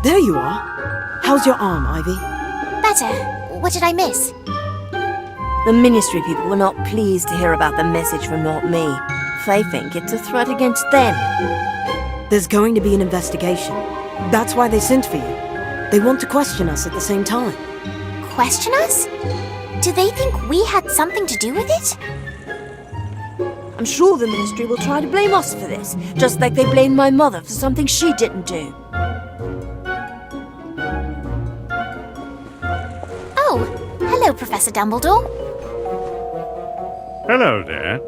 There you are. How's your arm, Ivy? Better. What did I miss? The Ministry people were not pleased to hear about the message from Not Me. They think it's a threat against them. There's going to be an investigation. That's why they sent for you. They want to question us at the same time. Question us? Do they think we had something to do with it? I'm sure the Ministry will try to blame us for this, just like they blamed my mother for something she didn't do. Oh, hello, Professor Dumbledore. Hello there.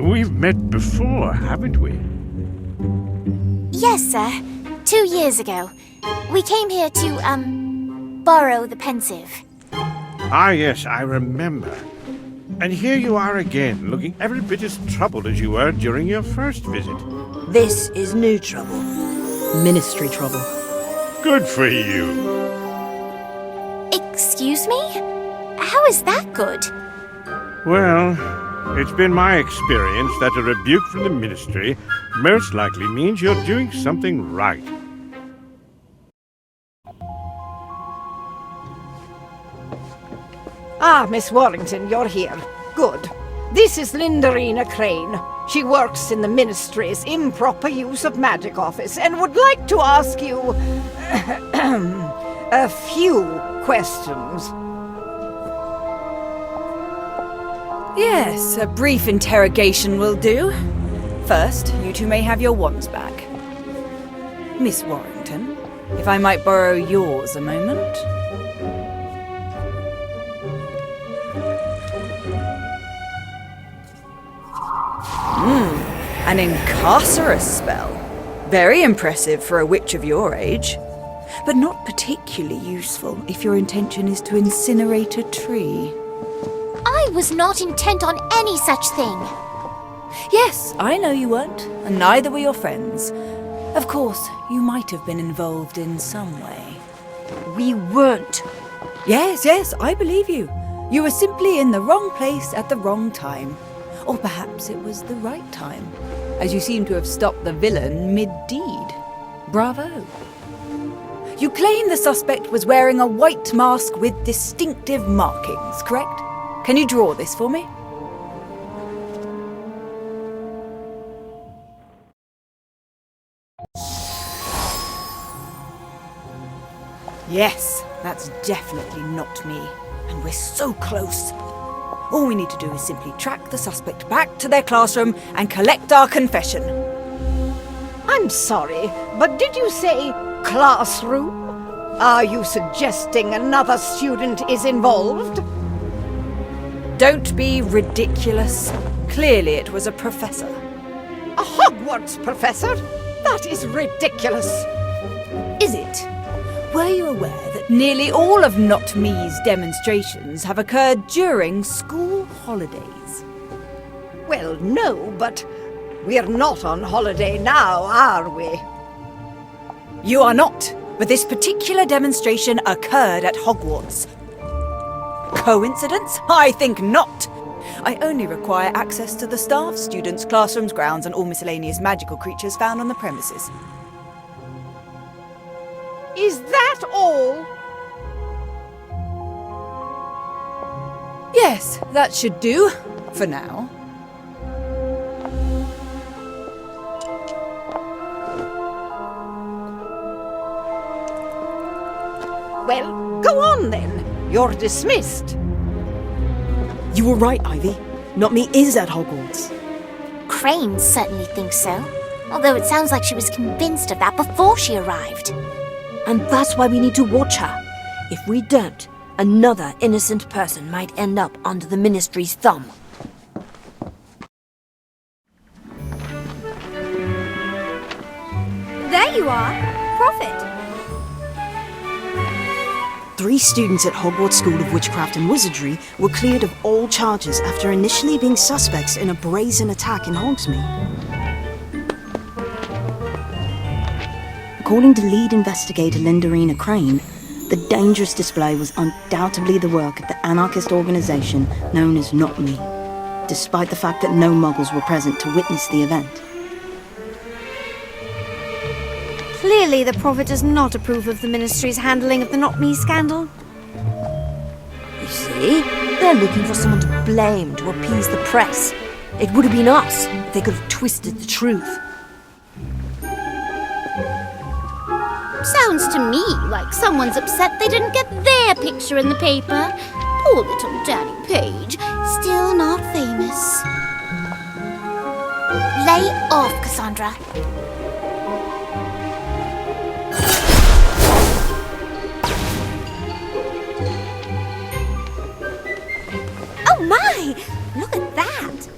We've met before, haven't we? Yes, sir. 2 years ago. We came here to, borrow the pensive. Ah, yes, I remember. And here you are again, looking every bit as troubled as you were during your first visit. This is new trouble. Ministry trouble. Good for you. Excuse me? How is that good? Well, it's been my experience that a rebuke from the Ministry most likely means you're doing something right. Ah, Miss Warrington, you're here. Good. This is Lindarina Crane. She works in the Ministry's improper use of magic office and would like to ask you a few questions. Yes, a brief interrogation will do. First, you two may have your wands back. Miss Warrington, if I might borrow yours a moment. An incarcerous spell. Very impressive for a witch of your age. But not particularly useful if your intention is to incinerate a tree. I was not intent on any such thing. Yes, I know you weren't, and neither were your friends. Of course, you might have been involved in some way. We weren't. Yes, I believe you. You were simply in the wrong place at the wrong time. Or perhaps it was the right time, as you seem to have stopped the villain mid-deed. Bravo. You claim the suspect was wearing a white mask with distinctive markings, correct? Can you draw this for me? Yes, that's definitely not me. And we're so close. All we need to do is simply track the suspect back to their classroom and collect our confession. I'm sorry, but did you say classroom? Are you suggesting another student is involved? Don't be ridiculous. Clearly it was a professor. A Hogwarts professor? That is ridiculous. Is it? Were you aware that nearly all of Not Me's demonstrations have occurred during school holidays? Well, no, but we're not on holiday now, are we? You are not, but this particular demonstration occurred at Hogwarts. Coincidence? I think not. I only require access to the staff, students, classrooms, grounds, and all miscellaneous magical creatures found on the premises. Is that all? Yes, that should do, for now. Well, go on then. You're dismissed. You were right, Ivy. Not Me is at Hogwarts. Crane certainly thinks so. Although it sounds like she was convinced of that before she arrived. And that's why we need to watch her. If we don't, another innocent person might end up under the Ministry's thumb. There you are. Prophet. 3 students at Hogwarts School of Witchcraft and Wizardry were cleared of all charges after initially being suspects in a brazen attack in Hogsmeade. According to lead investigator Lindarina Crane, the dangerous display was undoubtedly the work of the anarchist organisation known as Not Me, despite the fact that no Muggles were present to witness the event. Clearly, the Prophet does not approve of the Ministry's handling of the Not Me scandal. You see, they're looking for someone to blame to appease the press. It would have been us if they could have twisted the truth. Sounds to me like someone's upset they didn't get their picture in the paper. Poor little Danny Page, still not famous. Lay off, Cassandra. Oh my! Look at that!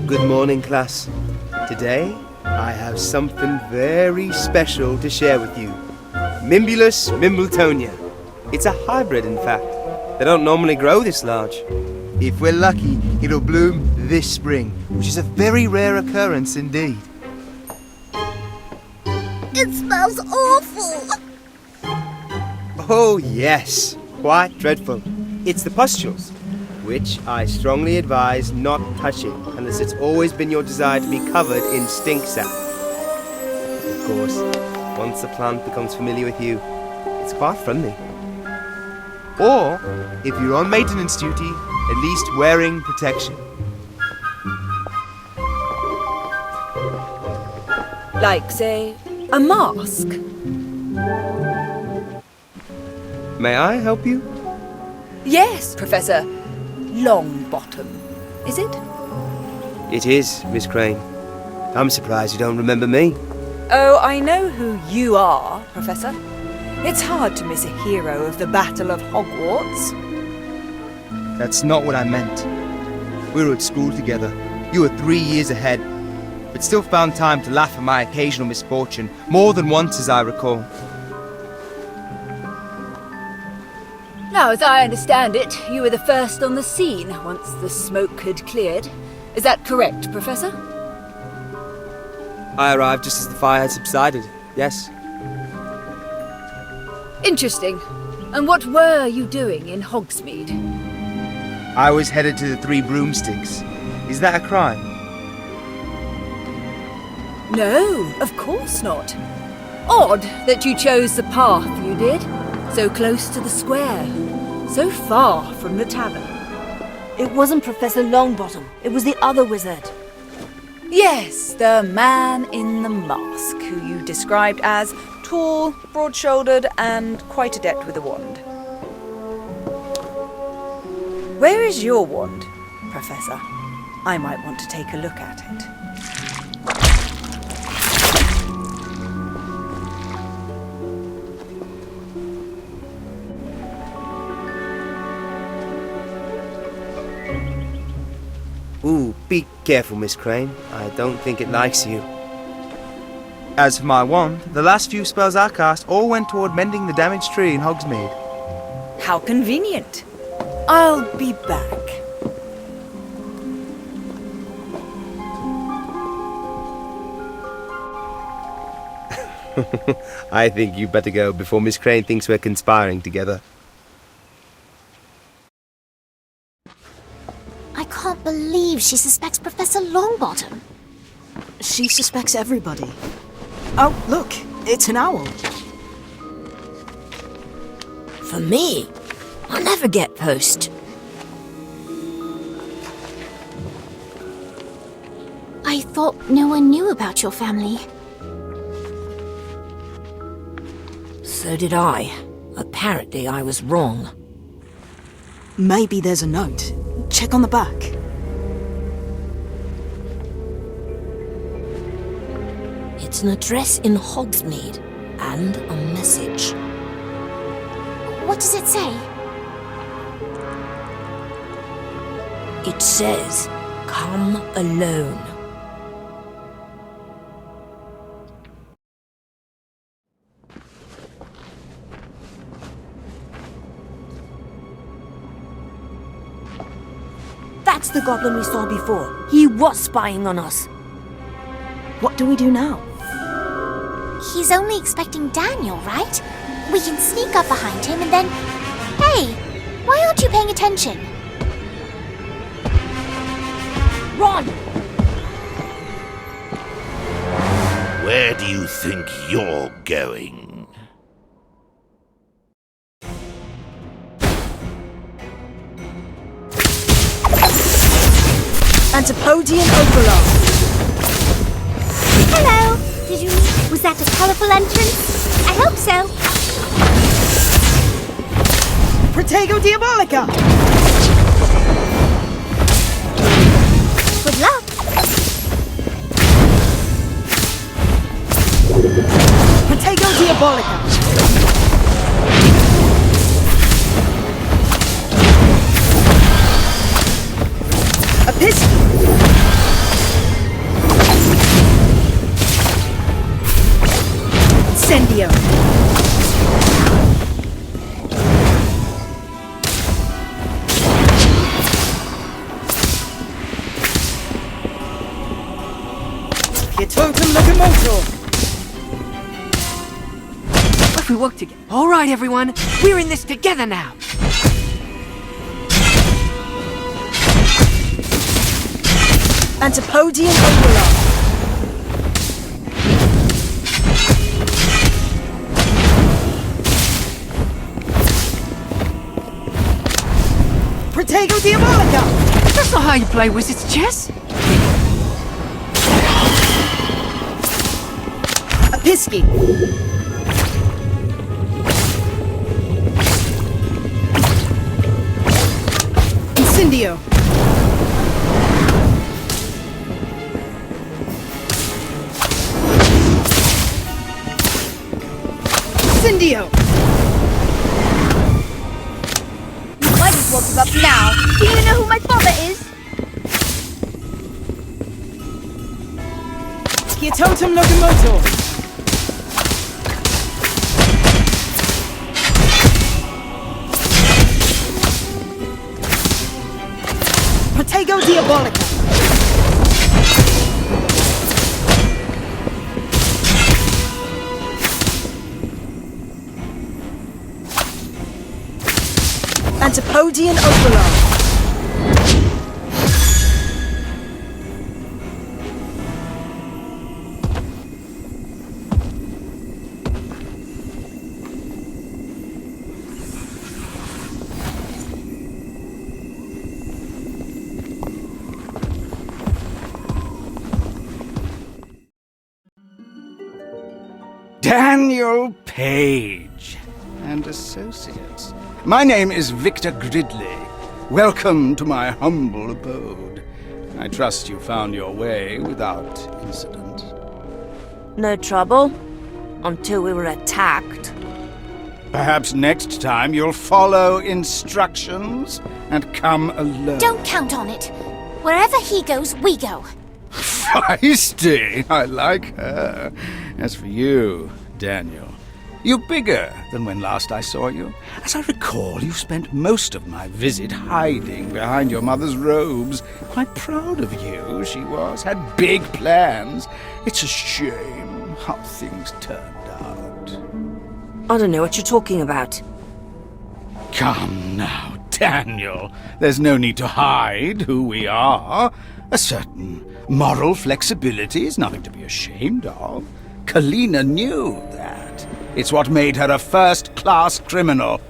Good morning, class. Today, I have something very special to share with you. Mimbulus mimbletonia. It's a hybrid, in fact. They don't normally grow this large. If we're lucky, it'll bloom this spring, which is a very rare occurrence indeed. It smells awful! Oh, yes. Quite dreadful. It's the pustules, which I strongly advise not touching unless it's always been your desire to be covered in stink sap. Of course, once the plant becomes familiar with you, it's quite friendly. Or, if you're on maintenance duty, at least wearing protection. Like, say, a mask. May I help you? Yes, Professor Longbottom. Is it? It is, Miss Crane. I'm surprised you don't remember me. Oh, I know who you are, Professor. It's hard to miss a hero of the Battle of Hogwarts. That's not what I meant. We were at school together. You were 3 years ahead, but still found time to laugh at my occasional misfortune, more than once as I recall. Now, as I understand it, you were the first on the scene once the smoke had cleared. Is that correct, Professor? I arrived just as the fire had subsided, yes. Interesting. And what were you doing in Hogsmeade? I was headed to the Three Broomsticks. Is that a crime? No, of course not. Odd that you chose the path you did. So close to the square. So far from the tavern. It wasn't Professor Longbottom. It was the other wizard. Yes, the man in the mask, who you described as tall, broad-shouldered, and quite adept with a wand. Where is your wand, Professor? I might want to take a look at it. Ooh, be careful, Miss Crane. I don't think it likes you. As for my wand, the last few spells I cast all went toward mending the damaged tree in Hogsmeade. How convenient. I'll be back. I think you better go before Miss Crane thinks we're conspiring together. I can't believe she suspects Professor Longbottom. She suspects everybody. Oh, look, it's an owl. For me, I'll never get post. I thought no one knew about your family. So did I. Apparently I was wrong. Maybe there's a note. Check on the back. It's an address in Hogsmeade and a message. What does it say? It says, "Come alone." That's the goblin we saw before. He was spying on us. What do we do now? He's only expecting Daniel, right? We can sneak up behind him and then... Hey, why aren't you paying attention? Run! Where do you think you're going? Antipodian Overlord. Hello! Was that a colourful entrance? I hope so. Protego Diabolica. Good luck. Protego Diabolica. Episky. Incendio. Totem Locomotor. If we work together. All right, everyone. We're in this together now. Antipodian Overlord. Protego Diabolica. That's not how you play Wizard's chess. Episky. Incendio. Incendio. You might as well give up now. Do you know who my father is? Totem Locomotor. Protego Diabolica. Antipodian Overlord. Daniel Page and Associates. My name is Victor Gridley. Welcome to my humble abode. I trust you found your way without incident. No trouble. Until we were attacked. Perhaps next time you'll follow instructions and come alone. Don't count on it. Wherever he goes, we go. Feisty! I like her. As for you, Daniel, you're bigger than when last I saw you. As I recall, you spent most of my visit hiding behind your mother's robes. Quite proud of you, she was. Had big plans. It's a shame how things turned out. I don't know what you're talking about. Come now, Daniel. There's no need to hide who we are. A certain moral flexibility is nothing to be ashamed of. Kalina knew that. It's what made her a first-class criminal.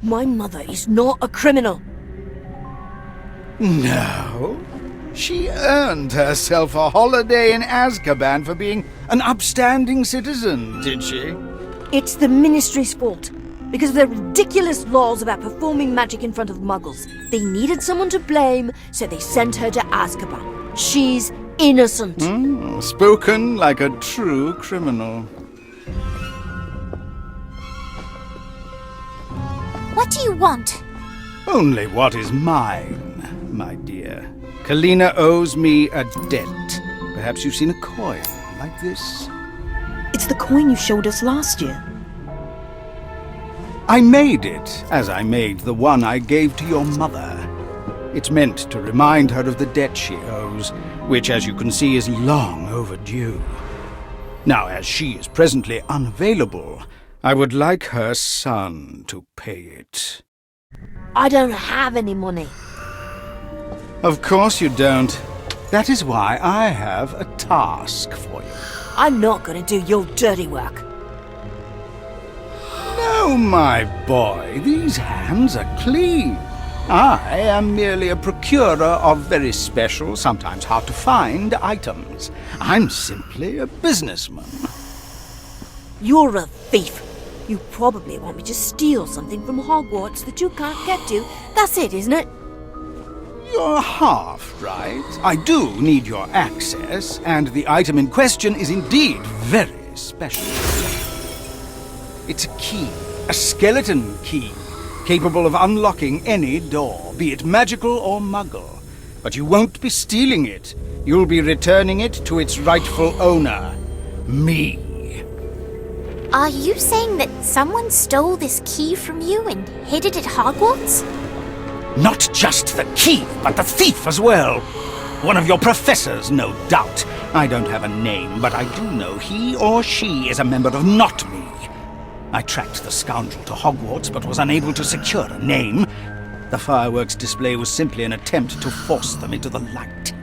My mother is not a criminal. No. She earned herself a holiday in Azkaban for being an upstanding citizen, did she? It's the Ministry's fault. Because of their ridiculous laws about performing magic in front of muggles. They needed someone to blame, so they sent her to Azkaban. She's innocent. Spoken like a true criminal. What do you want? Only what is mine, my dear. Kalina owes me a debt. Perhaps you've seen a coin like this. It's the coin you showed us last year. I made it, as I made the one I gave to your mother. It's meant to remind her of the debt she owes, which, as you can see, is long overdue. Now, as she is presently unavailable, I would like her son to pay it. I don't have any money. Of course you don't. That is why I have a task for you. I'm not going to do your dirty work. No, my boy, these hands are clean. I am merely a procurer of very special, sometimes hard to find items. I'm simply a businessman. You're a thief. You probably want me to steal something from Hogwarts that you can't get to. That's it, isn't it? You're half right. I do need your access, and the item in question is indeed very special. It's a key, a skeleton key, capable of unlocking any door, be it magical or muggle. But you won't be stealing it. You'll be returning it to its rightful owner, me. Are you saying that someone stole this key from you and hid it at Hogwarts? Not just the key, but the thief as well. One of your professors, no doubt. I don't have a name, but I do know he or she is a member of Not Me. I tracked the scoundrel to Hogwarts, but was unable to secure a name. The fireworks display was simply an attempt to force them into the light.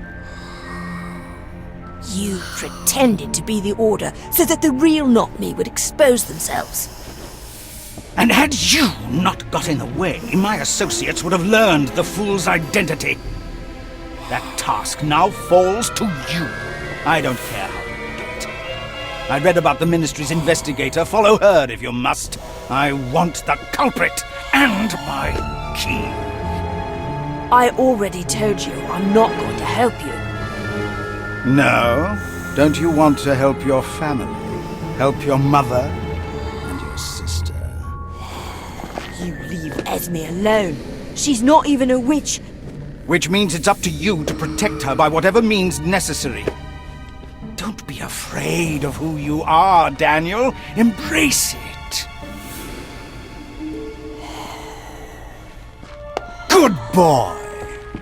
You pretended to be the Order so that the real Not Me would expose themselves. And had you not got in the way, my associates would have learned the fool's identity. That task now falls to you. I don't care how you do it. I read about the Ministry's investigator. Follow her if you must. I want the culprit and my key. I already told you I'm not going to help you. No? Don't you want to help your family? Help your mother and your sister? You leave Esme alone. She's not even a witch. Which means it's up to you to protect her by whatever means necessary. Don't be afraid of who you are, Daniel. Embrace it. Good boy.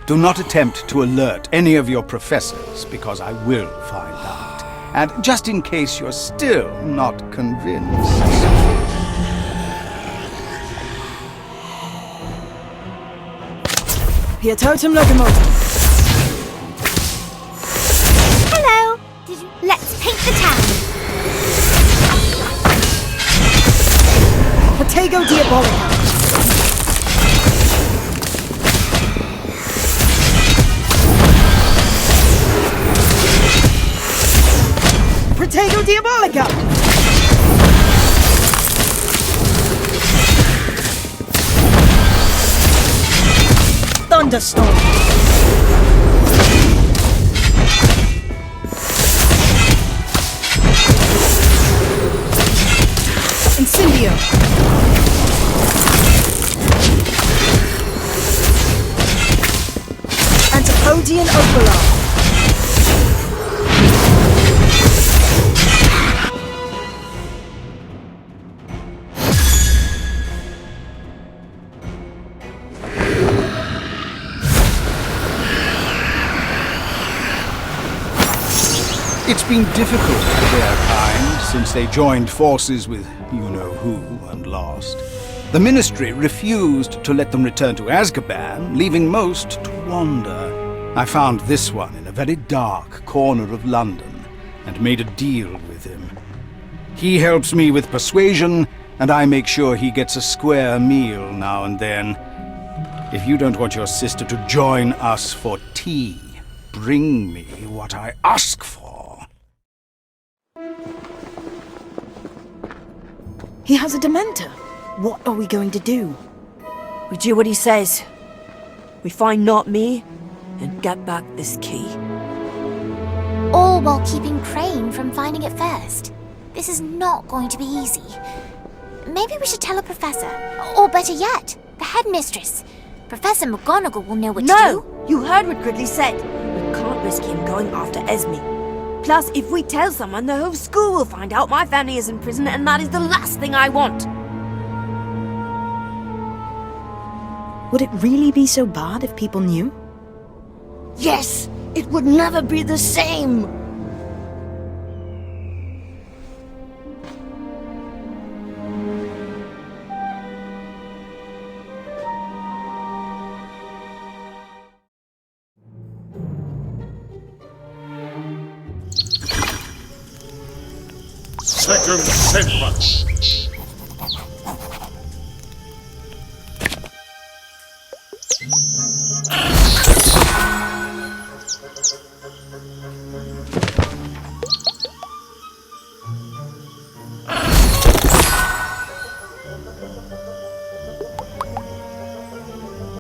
Do not attempt to alert any of your professors, because I will find out. And just in case you're still not convinced... Here, totem locomotive. Hello! Let's paint the town! Protego Diabolica. Protego Diabolica! Thunderstorm! Incendio! Antipodian Overlord! It's been difficult for their kind since they joined forces with you-know-who and lost. The Ministry refused to let them return to Azkaban, leaving most to wander. I found this one in a very dark corner of London and made a deal with him. He helps me with persuasion, and I make sure he gets a square meal now and then. If you don't want your sister to join us for tea, bring me what I ask for. He has a Dementor. What are we going to do? We do what he says. We find Not Me and get back this key. All while keeping Crane from finding it first. This is not going to be easy. Maybe we should tell a professor. Or better yet, the headmistress. Professor McGonagall will know what to do. No! You heard what Gridley said. We can't risk him going after Esme. Plus, if we tell someone, the whole school will find out my family is in prison, and that is the last thing I want. Would it really be so bad if people knew? Yes! It would never be the same! Second Sentence.